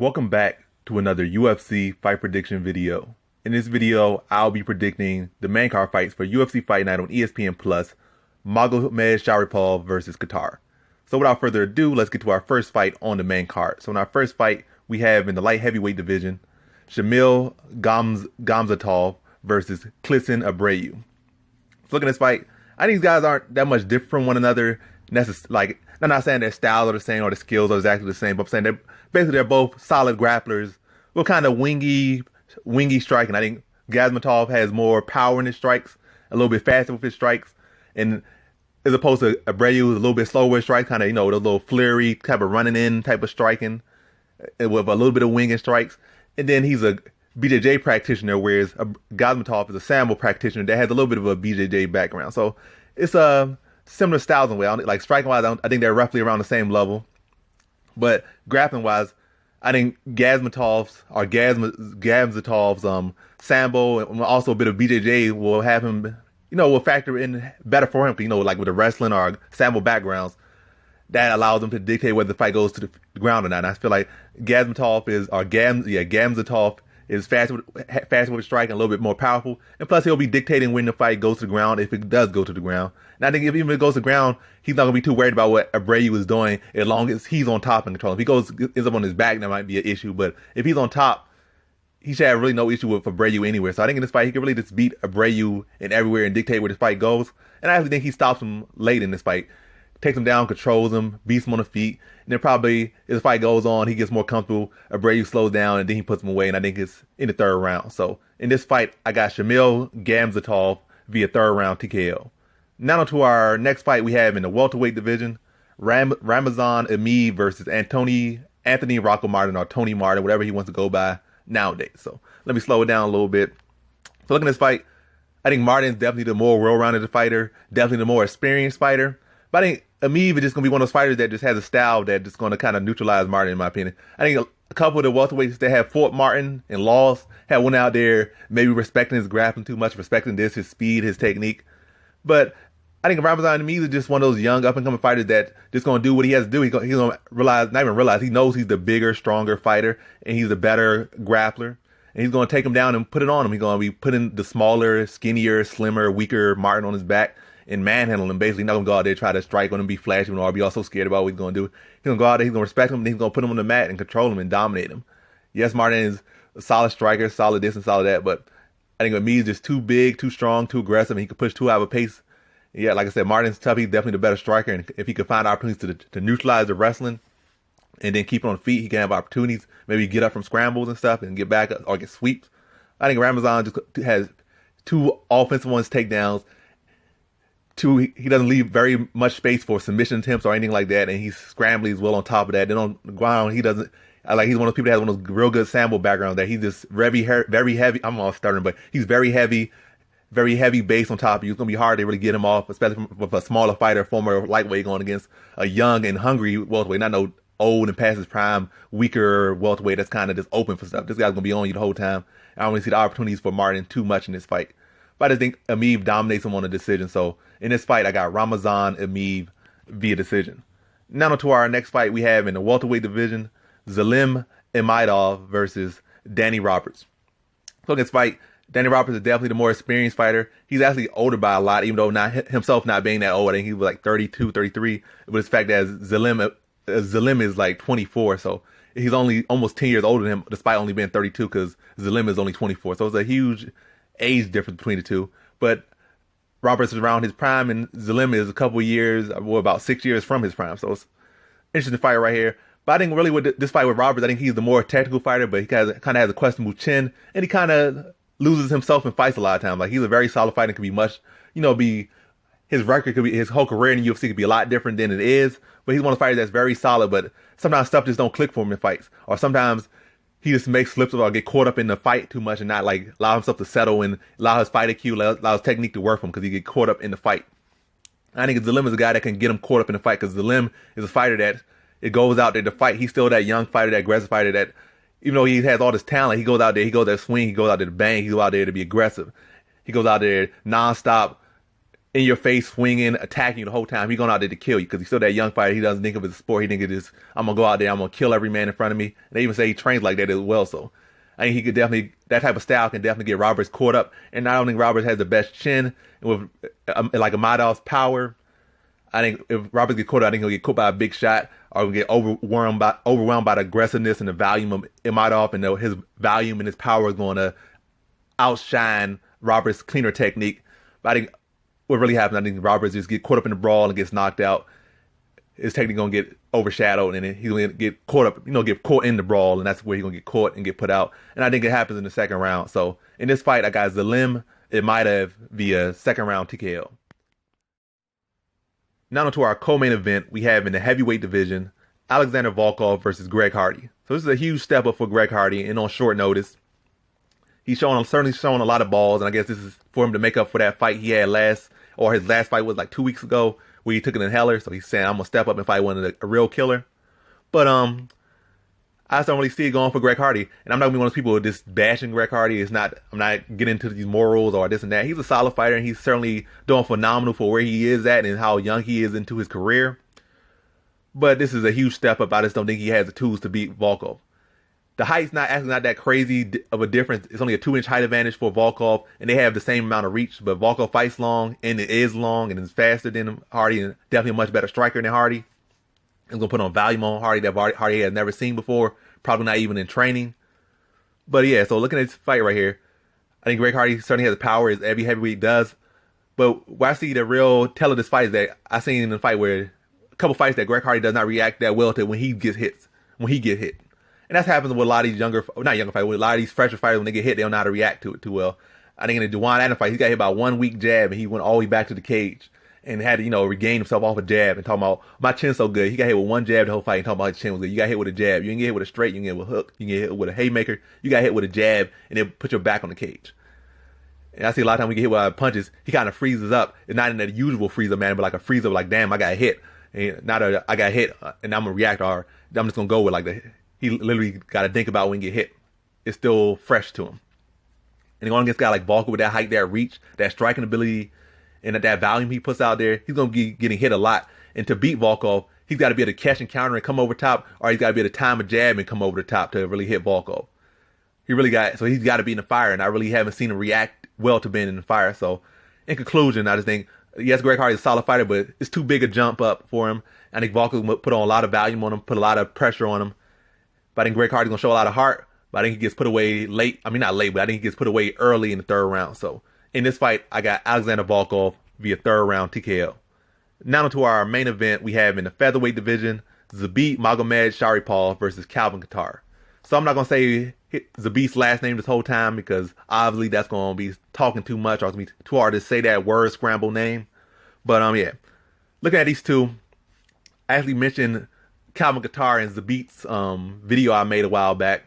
Welcome back to another UFC fight prediction video. In this video, I'll be predicting the main card fights for UFC Fight Night on ESPN Plus, Magomedsharipov versus Kattar. So without further ado, let's get to our first fight on the main card. So in our first fight, we have in the light heavyweight division, Shamil Gamzatov versus Klidson Abreu. So looking at this fight, I think these guys aren't that much different from one another. I'm not saying their styles are the same or the skills are exactly the same, but I'm saying they're both solid grapplers with kind of wingy striking. I think Gamzatov has more power in his strikes, a little bit faster with his strikes, and as opposed to Abreu, who's a little bit slower with strikes, kind of, the little flurry type of running in type of striking with a little bit of wing and strikes. And then he's a BJJ practitioner, whereas Gamzatov is a Sambo practitioner that has a little bit of a BJJ background. So it's a similar styles in a way. Like striking wise, I think they're roughly around the same level. But grappling wise, I think Gamzatov's Sambo and also a bit of BJJ will have him, will factor in better for him. Like with the wrestling or Sambo backgrounds, that allows them to dictate whether the fight goes to the ground or not. And I feel like Gamzatov is faster with striking, a little bit more powerful, and plus he'll be dictating when the fight goes to the ground if it does go to the ground. And I think if even if it goes to the ground, he's not gonna be too worried about what Abreu is doing as long as he's on top and controlling. If he ends up on his back, that might be an issue. But if he's on top, he should have really no issue with Abreu anywhere. So I think in this fight, he can really just beat Abreu in everywhere and dictate where the fight goes. And I actually think he stops him late in this fight. Takes him down, controls him, beats him on the feet, and then probably as the fight goes on, he gets more comfortable. Abreu slows down, and then he puts him away, and I think it's in the third round. So in this fight, I got Shamil Gamzatov via third round TKO. Now on to our next fight we have in the welterweight division, Ramazan Emeev versus Anthony Rocco Martin, or Tony Martin, whatever he wants to go by nowadays. So let me slow it down a little bit. So looking at this fight, I think Martin's definitely the more well-rounded fighter, definitely the more experienced fighter. But I think Emeev is just going to be one of those fighters that just has a style that just going to kind of neutralize Martin, in my opinion. I think a couple of the welterweights that have fought Martin and lost had one out there maybe respecting his grappling too much, respecting his speed, his technique. But I think Ramazan Emeev is just one of those young up-and-coming fighters that just going to do what he has to do. He's going to realize, he knows he's the bigger, stronger fighter, and he's a better grappler. And he's going to take him down and put it on him. He's going to be putting the smaller, skinnier, slimmer, weaker Martin on his back and manhandle him. Basically, not going to go out there, try to strike on him, be flashy, or be also scared about what he's going to do. He's going to go out there, he's going to respect him, and he's going to put him on the mat and control him and dominate him. Yes, Martin is a solid striker, solid this and solid that, but I think Emeev is just too big, too strong, too aggressive, and he can push too high of a pace. Yeah, like I said, Martin's tough. He's definitely the better striker, and if he could find opportunities to neutralize the wrestling and then keep it on feet, he can have opportunities, maybe get up from scrambles and stuff and get back or get sweeps. I think Ramazan just has two offensive ones, takedowns. Two, he doesn't leave very much space for submission attempts or anything like that, and he's scrambling as well on top of that. Then on the ground, he's one of those people that has one of those real good Sambo backgrounds that he's just very heavy. I'm all stuttering, but he's very heavy base on top of you. It's going to be hard to really get him off, especially with a smaller fighter, former lightweight, going against a young and hungry welterweight, not no old and past his prime, weaker welterweight that's kind of just open for stuff. This guy's going to be on you the whole time. I don't really see the opportunities for Martin too much in this fight. But I just think Emeev dominates him on a decision. So in this fight, I got Ramazan Emeev via decision. Now to our next fight we have in the welterweight division, Imadaev versus Danny Roberts. So in this fight, Danny Roberts is definitely the more experienced fighter. He's actually older by a lot, even though himself not being that old. I think he was like 32, 33. But it's the fact that Zalim is like 24, so he's only almost 10 years older than him, despite only being 32, because Zalim is only 24. So it's a huge age difference between the two. But Roberts is around his prime, and Zalim is a couple years, about 6 years from his prime. So it's an interesting fight right here. But I think really with this fight with Roberts, I think he's the more technical fighter, but he kind of has a questionable chin, and he kind of loses himself in fights a lot of times. Like, he's a very solid fighter, can be much, his record could be, his whole career in the UFC could be a lot different than it is. But he's one of the fighters that's very solid, but sometimes stuff just don't click for him in fights. Or sometimes he just makes slips or get caught up in the fight too much and not allow himself to settle and allow his fight IQ, allow his technique to work for him, because he get caught up in the fight. I think Zalim is a guy that can get him caught up in the fight, because Zalim is a fighter that it goes out there to fight. He's still that young fighter, that aggressive fighter that, even though he has all this talent, he goes out there to swing, he goes out there to bang, he goes out there to be aggressive. He goes out there nonstop, in your face, swinging, attacking you the whole time. He's going out there to kill you because he's still that young fighter. He doesn't think of it as a sport. He thinks it is, I'm going to go out there, I'm going to kill every man in front of me. And they even say he trains like that as well. So I think he could definitely, that type of style can definitely get Roberts caught up. And I don't think Roberts has the best chin. And with like Imadev's power, I think if Roberts gets caught up, I think he'll get caught by a big shot or get overwhelmed by the aggressiveness and the volume of Imadaev. And his volume and his power is going to outshine Roberts' cleaner technique. But I think what really happens, I think Roberts just get caught up in the brawl and gets knocked out. His technique gonna get overshadowed, and then he's gonna get caught up, get caught in the brawl, and that's where he's gonna get caught and get put out. And I think it happens in the second round. So in this fight, I got Zalim Imadaev via second round TKO. Now on to our co-main event, we have in the heavyweight division, Alexander Volkov versus Greg Hardy. So this is a huge step up for Greg Hardy, and on short notice. He's certainly showing a lot of balls, and I guess this is for him to make up for that fight he had his last fight was like 2 weeks ago, where he took an inhaler. So he's saying, I'm going to step up and fight a real killer. But I just don't really see it going for Greg Hardy. And I'm not going to be one of those people just bashing Greg Hardy. I'm not getting into these morals or this and that. He's a solid fighter, and he's certainly doing phenomenal for where he is at and how young he is into his career. But this is a huge step up. I just don't think he has the tools to beat Volkov. The height's not that crazy of a difference. It's only a 2-inch height advantage for Volkov, and they have the same amount of reach. But Volkov fights long, and it is long, and it's faster than Hardy, and definitely a much better striker than Hardy. It's going to put on volume on Hardy that Hardy has never seen before, probably not even in training. But yeah, so looking at this fight right here, I think Greg Hardy certainly has the power, as every heavyweight does. But where I see the real tell of this fight is that I seen in the fight where a couple fights that Greg Hardy does not react that well to when he gets hit. And that's happens with a lot of these with a lot of these fresher fighters. When they get hit, they don't know how to react to it too well. I think in the Juwan Adams fight, he got hit by one weak jab, and he went all the way back to the cage and had to, regain himself off a jab and talking about, my chin's so good. He got hit with one jab the whole fight and talking about his chin was good. You got hit with a jab. You didn't get hit with a straight. You can get hit with a hook. You can get hit with a haymaker. You got hit with a jab, and then put your back on the cage. And I see a lot of times we get hit with punches, he kind of freezes up. It's not in the usual freeze up manner, but like a freeze up, like, damn, I got hit. And not I got hit, and I'm going to react, or I'm just going to go with he literally got to think about when he get hit. It's still fresh to him. And going against a guy like Volkov with that height, that reach, that striking ability, and that volume he puts out there, he's going to be getting hit a lot. And to beat Volkov, he's got to be able to catch and counter and come over top, or he's got to be able to time a jab and come over the top to really hit Volkov. He's got to be in the fire, and I really haven't seen him react well to being in the fire. So, in conclusion, I just think, yes, Greg Hardy is a solid fighter, but it's too big a jump up for him. I think Volkov put on a lot of volume on him, put a lot of pressure on him. But I think Greg Hardy's going to show a lot of heart. But I think he gets put away late. I mean, not late, but I think he gets put away early in the third round. So in this fight, I got Alexander Volkov via third round TKO. Now to our main event, we have in the featherweight division, Zabit Magomedsharipov versus Calvin Kattar. So I'm not going to say Zabit's last name this whole time because obviously that's going to be talking too much, or it's going to be too hard to say that word scramble name. But yeah, looking at these two, I actually mentioned Calvin Kattar and Zabit's video I made a while back.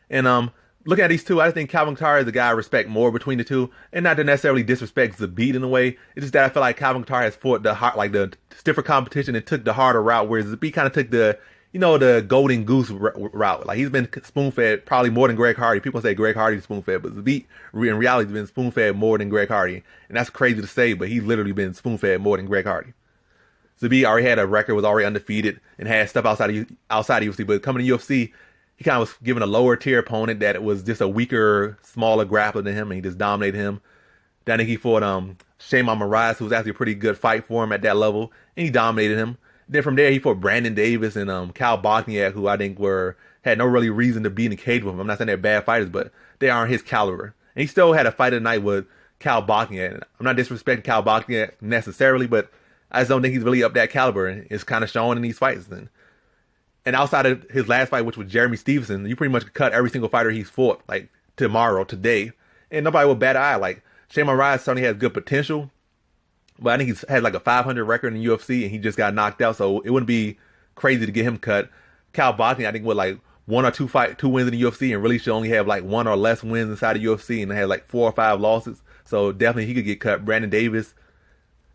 And looking at these two, I think Calvin Kattar is the guy I respect more between the two. And not to necessarily disrespect Zabit in a way. It's just that I feel like Calvin Kattar has fought the stiffer competition and took the harder route, whereas Zabit kind of took the golden goose route. Like, he's been spoon-fed probably more than Greg Hardy. People say Greg Hardy's spoon-fed, but Zabit in reality has been spoon-fed more than Greg Hardy. And that's crazy to say, but he's literally been spoon-fed more than Greg Hardy. Zabit already had a record, was already undefeated, and had stuff outside of UFC. But coming to UFC, he kind of was given a lower tier opponent that was just a weaker, smaller grappler than him, and he just dominated him. Then I think he fought Shayman Moraes, who was actually a pretty good fight for him at that level, and he dominated him. Then from there, he fought Brandon Davis and Cal Bosniak, who I think had no really reason to be in the cage with him. I'm not saying they're bad fighters, but they aren't his caliber. And he still had a fight of the night with Cal Bosniak. I'm not disrespecting Cal Bosniak necessarily, but I just don't think he's really up that caliber, and it's kind of showing in these fights. And outside of his last fight, which was Jeremy Stevenson, you pretty much could cut every single fighter he's fought, like today, and nobody will bat an eye. Like, Shayman Moraes certainly has good potential, but I think he's had like a 500 record in the UFC, and he just got knocked out, so it wouldn't be crazy to get him cut. Cal Bosniak, I think, with like one or two wins in the UFC, and really should only have like one or less wins inside the UFC, and had like 4 or 5 losses. So definitely he could get cut. Brandon Davis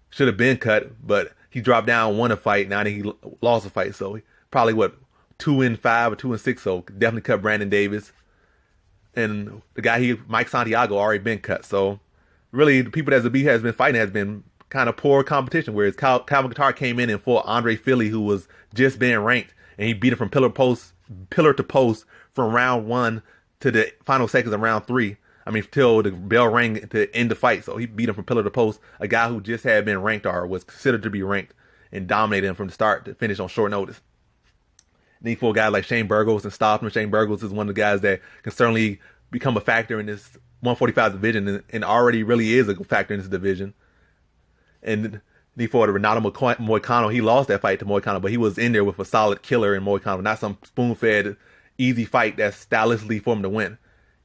should have been cut, but he dropped down, won a fight. Now I think he lost a fight, so probably 2-5 or 2-6. So definitely cut Brandon Davis, and the guy Mike Santiago already been cut. So really, the people that Zabit has been fighting has been kind of poor competition, whereas Calvin Kattar came in and fought Andre Fili, who was just being ranked, and he beat him from pillar to post from round 1 to the final seconds of round 3. I mean, till the bell rang to end the fight. So he beat him from pillar to post, a guy who just had been ranked or was considered to be ranked, and dominated him from the start to finish on short notice. And he fought guys like Shane Burgos and stopped him. Shane Burgos is one of the guys that can certainly become a factor in this 145 division, and already really is a factor in this division. And he fought Renato Moicano. He lost that fight to Moicano, but he was in there with a solid killer in Moicano, not some spoon-fed, easy fight that's stylistically for him to win.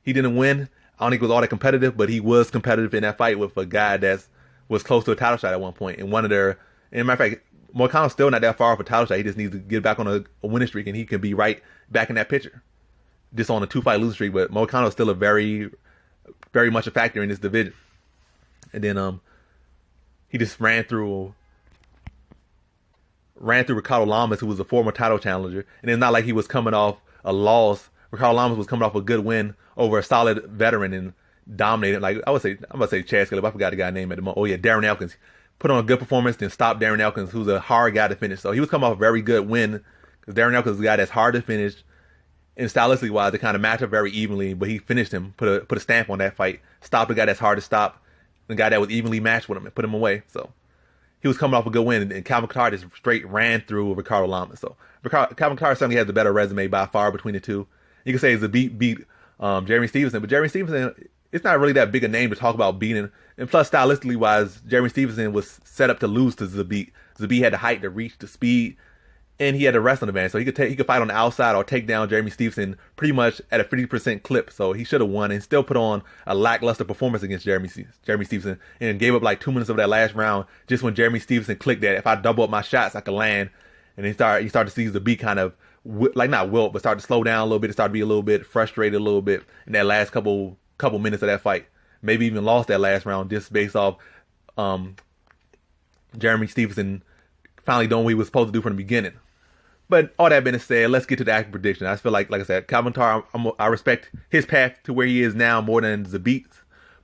He didn't win. I don't think it was all that competitive, but he was competitive in that fight with a guy that was close to a title shot at one point. And matter of fact, Moicano's still not that far off a title shot. He just needs to get back on a winning streak, and he can be right back in that picture. Just on a 2-fight losing streak, but Moicano is still a very, very much a factor in this division. And then he just ran through Ricardo Lamas, who was a former title challenger. And it's not like he was coming off a loss. Ricardo Lamas was coming off a good win over a solid veteran and dominated. Like I'm gonna say Chad Scaleb. I forgot the guy's name at the moment. Oh yeah, Darren Elkins. Put on a good performance, then stopped Darren Elkins, who's a hard guy to finish. So he was coming off a very good win, because Darren Elkins is a guy that's hard to finish. And stylistically wise, they kind of match up very evenly, but he finished him, put a stamp on that fight, stopped a guy that's hard to stop, the guy that was evenly matched with him, and put him away. So he was coming off a good win, and Calvin Kattar just straight ran through Ricardo Lamas. So Calvin Kattar certainly has a better resume by far between the two. You can say Zabit beat Jeremy Stevenson, but Jeremy Stevenson, it's not really that big a name to talk about beating. And plus, stylistically wise, Jeremy Stevenson was set up to lose to Zabit. Zabit had the height, the reach, the speed, and he had the wrestling advantage. So he could fight on the outside or take down Jeremy Stevenson pretty much at a 50% clip. So he should have won and still put on a lackluster performance against Jeremy Stevenson, and gave up like 2 minutes of that last round just when Jeremy Stevenson clicked that if I double up my shots, I could land. And you start to see Zabit kind of not wilt, but start to slow down a little bit, start to be a little bit frustrated a little bit in that last couple minutes of that fight. Maybe even lost that last round just based off Jeremy Stevenson finally doing what he was supposed to do from the beginning. But all that being said, let's get to the actual prediction. I feel like I said, Calvin Kattar, I respect his path to where he is now more than Zabit's.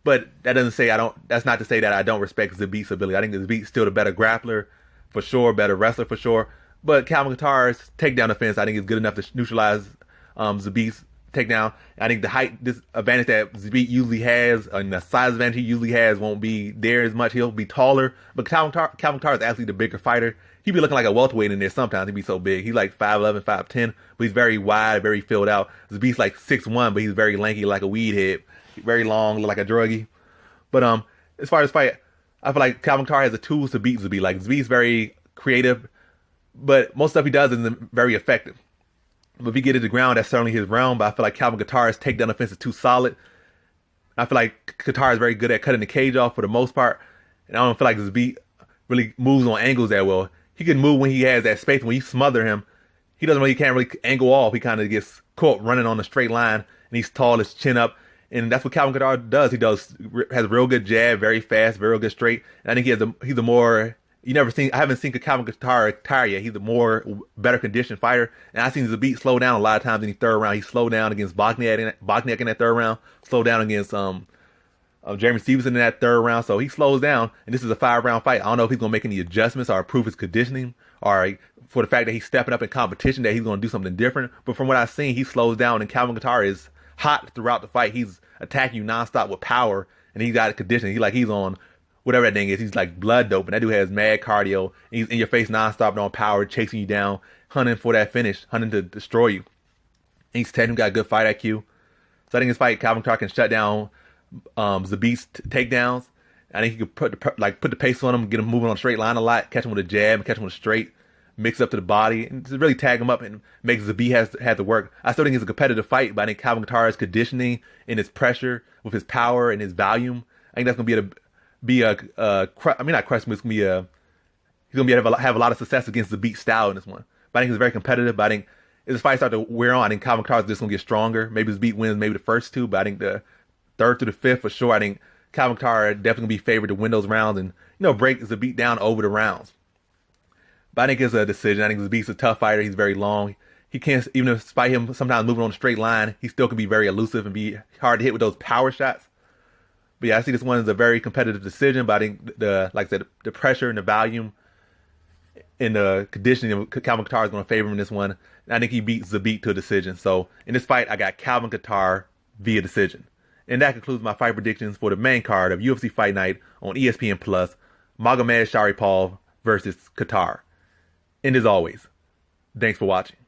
But that doesn't say that's not to say that I don't respect Zabit's ability. I think Zabit's still the better grappler for sure, better wrestler for sure. But Calvin Kattar's takedown defense, I think, is good enough to neutralize Zabit's takedown. I think the height advantage that Zabit usually has, and the size advantage he usually has, won't be there as much. He'll be taller. But Calvin Kattar is actually the bigger fighter. He'd be looking like a welterweight in there sometimes. He'd be so big. He's like 5'11", 5'10", but he's very wide, very filled out. Zabit's like 6'1", but he's very lanky, like a weed head. Very long, like a druggie. But as far as fight, I feel like Calvin Kattar has the tools to beat Zabit. Like Zabit's very creative, but most stuff he does isn't very effective. But if he get to the ground, that's certainly his realm. But I feel like Calvin Kattar's takedown defense is too solid. I feel like Kattar is very good at cutting the cage off for the most part. And I don't feel like Zabit really moves on angles that well. He can move when he has that space. When you smother him, he can't really angle off. He kind of gets caught running on a straight line, and he's tall, his chin up. And that's what Calvin Kattar does. Has a real good jab, very fast, very good straight. And I think he's a more, I haven't seen Calvin Kattar tire yet. He's a better conditioned fighter. And I've seen Zabit slow down a lot of times in the third round. He slowed down against Bogniak in that third round. Slowed down against Jeremy Stevenson in that third round. So he slows down, and this is a 5-round fight. I don't know if he's going to make any adjustments or improve his conditioning, or for the fact that he's stepping up in competition, that he's going to do something different. But from what I've seen, he slows down, and Calvin Kattar is hot throughout the fight. He's attacking you nonstop with power, and he's got conditioning. He's on whatever that thing is. He's like blood dope, and that dude has mad cardio. And he's in your face nonstop on power, chasing you down, hunting for that finish, hunting to destroy you. And he's technically got good fight IQ. So I think this fight, Calvin Kattar can shut down Zabit's takedowns. I think he could put the pace on him, get him moving on a straight line a lot, catch him with a jab, catch him with a straight, mix up to the body, and just really tag him up and make Zabit have to work. I still think it's a competitive fight, but I think Calvin Kattar's conditioning and his pressure with his power and his volume, I think that's going to he's going to have a lot of success against Zabit's style in this one. But I think it's very competitive. But I think as this fight starts to wear on, I think Calvin Kattar's just going to get stronger. Maybe Zabit wins maybe the first two, but I think the third to the fifth for sure, I think Calvin Kattar definitely going to be favored to win those rounds and, break Zabit down over the rounds. But I think it's a decision. I think Zabit's a tough fighter. He's very long. He can't, even despite him sometimes moving on a straight line, he still can be very elusive and be hard to hit with those power shots. But yeah, I see this one as a very competitive decision, but I think like I said, the pressure and the volume and the conditioning of Calvin Kattar is going to favor him in this one. And I think he beats Zabit to a decision. So in this fight, I got Calvin Kattar via decision. And that concludes my fight predictions for the main card of UFC Fight Night on ESPN Plus, Magomedsharipov versus Kattar. And as always, thanks for watching.